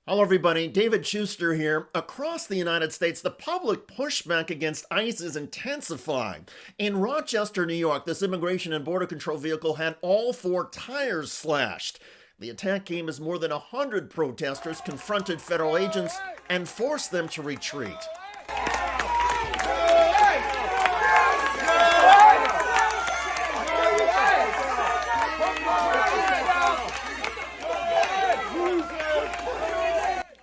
Hello everybody, David Shuster here. Across the United States, the public pushback against ICE is intensifying. In Rochester, New York, this Immigration and Border Control vehicle had all four tires slashed. The attack came as more than 100 protesters confronted federal agents and forced them to retreat.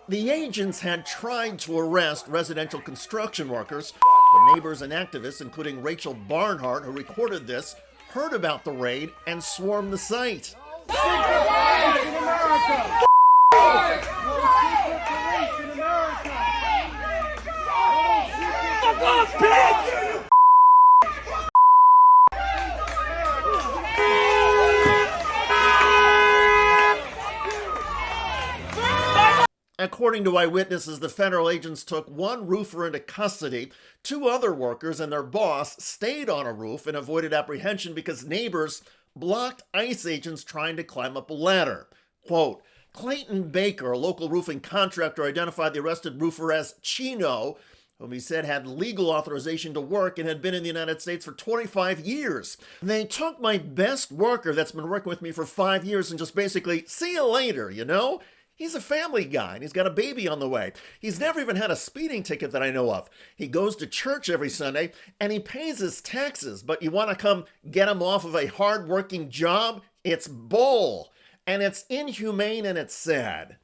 The agents had tried to arrest residential construction workers, but neighbors and activists, including Rachel Barnhart, who recorded this, heard about the raid and swarmed the site. According to eyewitnesses, the federal agents took one roofer into custody. Two other workers and their boss stayed on a roof and avoided apprehension because neighbors blocked ICE agents trying to climb up a ladder. Quote, Clayton Baker, a local roofing contractor, identified the arrested roofer as Chino, whom he said had legal authorization to work and had been in the United States for 25 years. They took my best worker that's been working with me for 5 years and just basically, see you later, you know? He's a family guy, and he's got a baby on the way. He's never even had a speeding ticket that I know of. He goes to church every Sunday, and he pays his taxes. But you want to come get him off of a hard-working job? It's bull. And it's inhumane, and it's sad.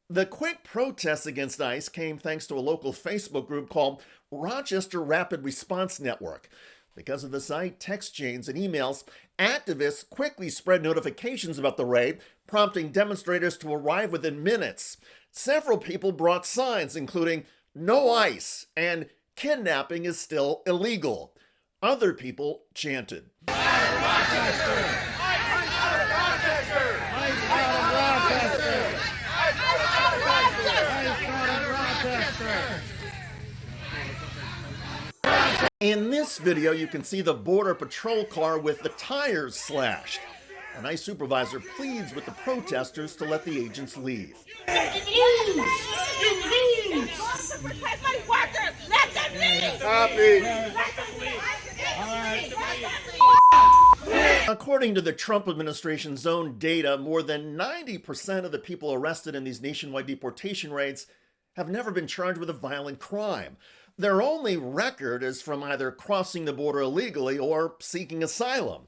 The quick protests against ICE came thanks to a local Facebook group called Rochester Rapid Response Network. Because of the site, text chains, and emails, activists quickly spread notifications about the raid, prompting demonstrators to arrive within minutes. Several people brought signs, including "No ICE" and "Kidnapping is still illegal." Other people chanted. In this video, you can see the Border Patrol car with the tires slashed. An ICE supervisor pleads with the protesters to let the agents leave. According to the Trump administration's own data, more than 90% of the people arrested in these nationwide deportation raids have never been charged with a violent crime. Their only record is from either crossing the border illegally or seeking asylum.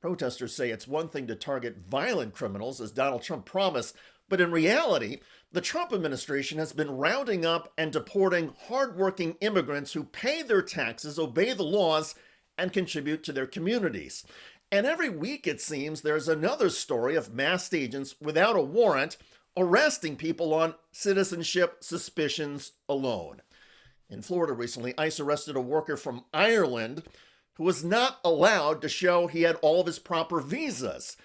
Protesters say it's one thing to target violent criminals, as Donald Trump promised, but in reality, the Trump administration has been rounding up and deporting hardworking immigrants who pay their taxes, obey the laws, and contribute to their communities. And every week, it seems, there's another story of masked agents without a warrant arresting people on citizenship suspicions alone. In Florida recently, ICE arrested a worker from Ireland who was not allowed to show he had all of his proper visas.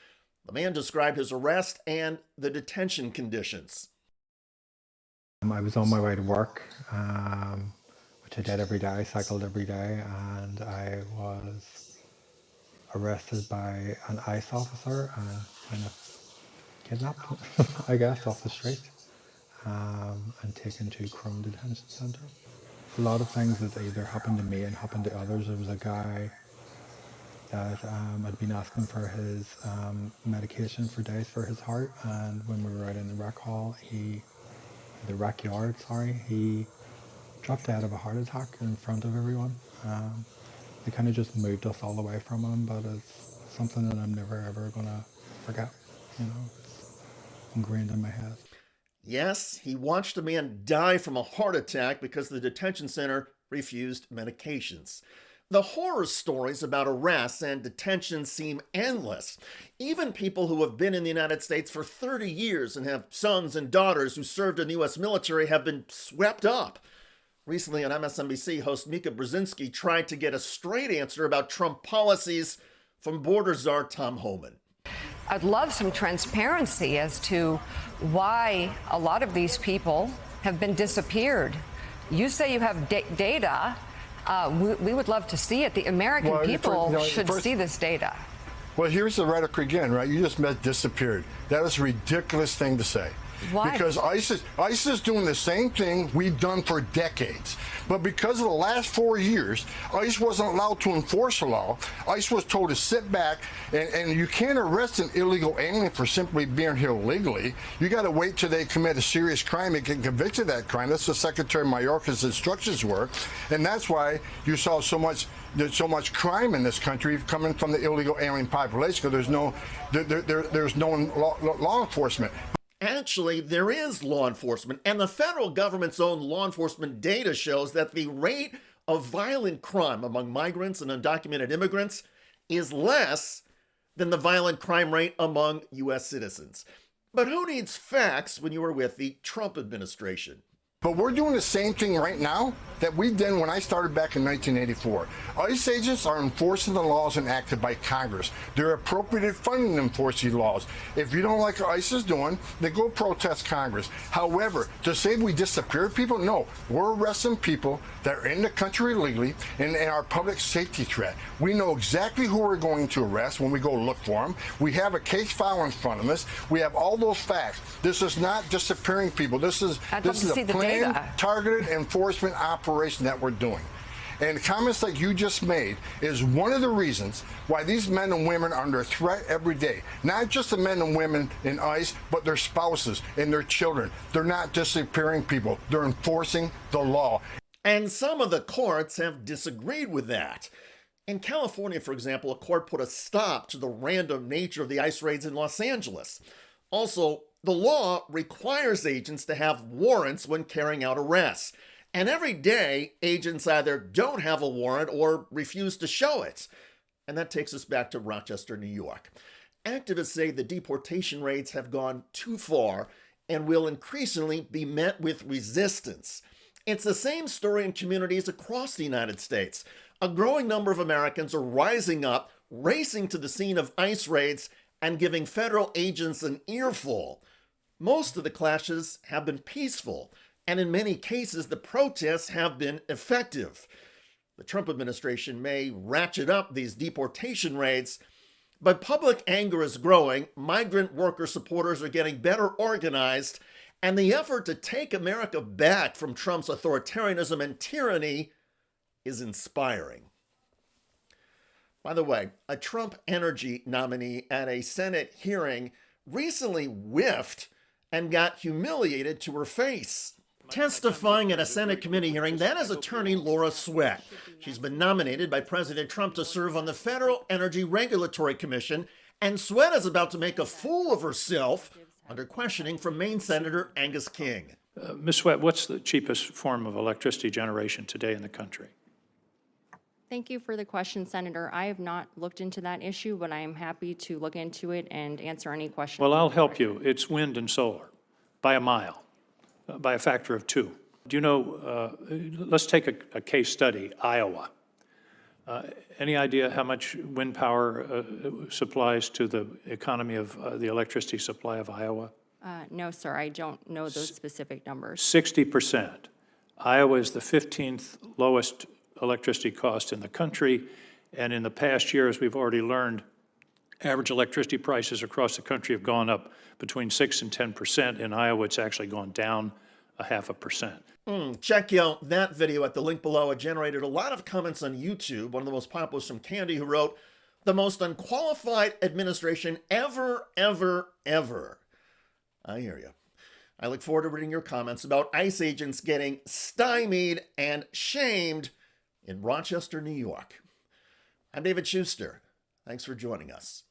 The man described his arrest and the detention conditions. I was on my way to work, which I did every day. I cycled every day, and I was arrested by an ICE officer and kind of kidnapped, I guess, off the street, and taken to Chrome Detention Center. A lot of things that either happened to me and happened to others. There was a guy that had been asking for his medication for days for his heart, and when we were out in the rec hall, he dropped dead of a heart attack in front of everyone. They kind of just moved us all away from him, but it's something that I'm never ever gonna forget. You know, it's ingrained in my head. Yes, he watched a man die from a heart attack because the detention center refused medications. The horror stories about arrests and detention seem endless. Even people who have been in the United States for 30 years and have sons and daughters who served in the U.S. military have been swept up. Recently on MSNBC, host Mika Brzezinski tried to get a straight answer about Trump policies from border czar Tom Homan. I'd love some transparency as to why a lot of these people have been disappeared. You say you have data. We would love to see it. The American people should see this data. Well, here's the rhetoric again, right? You just meant disappeared. That is a ridiculous thing to say. Why? Because ICE is doing the same thing we've done for decades. But because of the last 4 years, ICE wasn't allowed to enforce the law. ICE was told to sit back, and you can't arrest an illegal alien for simply being here legally. You got to wait till they commit a serious crime and get convicted of that crime. That's what Secretary Mayorkas' instructions were, and that's why you saw there's so much crime in this country coming from the illegal alien population, because there's no law enforcement. Actually, there is law enforcement, and the federal government's own law enforcement data shows that the rate of violent crime among migrants and undocumented immigrants is less than the violent crime rate among U.S. citizens. But who needs facts when you are with the Trump administration? But we're doing the same thing right now that we did when I started back in 1984. ICE agents are enforcing the laws enacted by Congress. They're appropriated funding to enforce these laws. If you don't like what ICE is doing, then go protest Congress. However, to say we disappeared people, no. We're arresting people that are in the country illegally and are a public safety threat. We know exactly who we're going to arrest when we go look for them. We have a case file in front of us. We have all those facts. This is not disappearing people. This is a planned, targeted enforcement operation that we're doing. And comments like you just made is one of the reasons why these men and women are under threat every day. Not just the men and women in ICE, but their spouses and their children. They're not disappearing people. They're enforcing the law. And some of the courts have disagreed with that. In California, for example, a court put a stop to the random nature of the ICE raids in Los Angeles. Also, the law requires agents to have warrants when carrying out arrests. And every day, agents either don't have a warrant or refuse to show it. And that takes us back to Rochester, New York. Activists say the deportation rates have gone too far and will increasingly be met with resistance. It's the same story in communities across the United States. A growing number of Americans are rising up, racing to the scene of ICE raids, and giving federal agents an earful. Most of the clashes have been peaceful, and in many cases, the protests have been effective. The Trump administration may ratchet up these deportation raids, but public anger is growing, migrant worker supporters are getting better organized, and the effort to take America back from Trump's authoritarianism and tyranny is inspiring. By the way, a Trump energy nominee at a Senate hearing recently whiffed and got humiliated to her face. Testifying at a Senate committee hearing, that is attorney Laura Sweat. She's been nominated by President Trump to serve on the Federal Energy Regulatory Commission, and Sweat is about to make a fool of herself under questioning from Maine Senator Angus King. Ms. Sweat, what's the cheapest form of electricity generation today in the country? Thank you for the question, Senator. I have not looked into that issue, but I am happy to look into it and answer any questions. Well, I'll help you. It's wind and solar by a mile, by a factor of 2. Do you know, let's take a case study, Iowa. Any idea how much wind power supplies to the economy of the electricity supply of Iowa? No, sir, I don't know those specific numbers. 60%. Iowa is the 15th lowest electricity cost in the country, and in the past year, as we've already learned, average electricity prices across the country have gone up between 6 and 10%. In Iowa, it's actually gone down 0.5%. Check out that video at the link below. It generated a lot of comments on YouTube. One of the most popular was from Candy, who wrote, "The most unqualified administration ever, ever, ever." I hear you. I look forward to reading your comments about ICE agents getting stymied and shamed in Rochester, New York. I'm David Shuster. Thanks for joining us.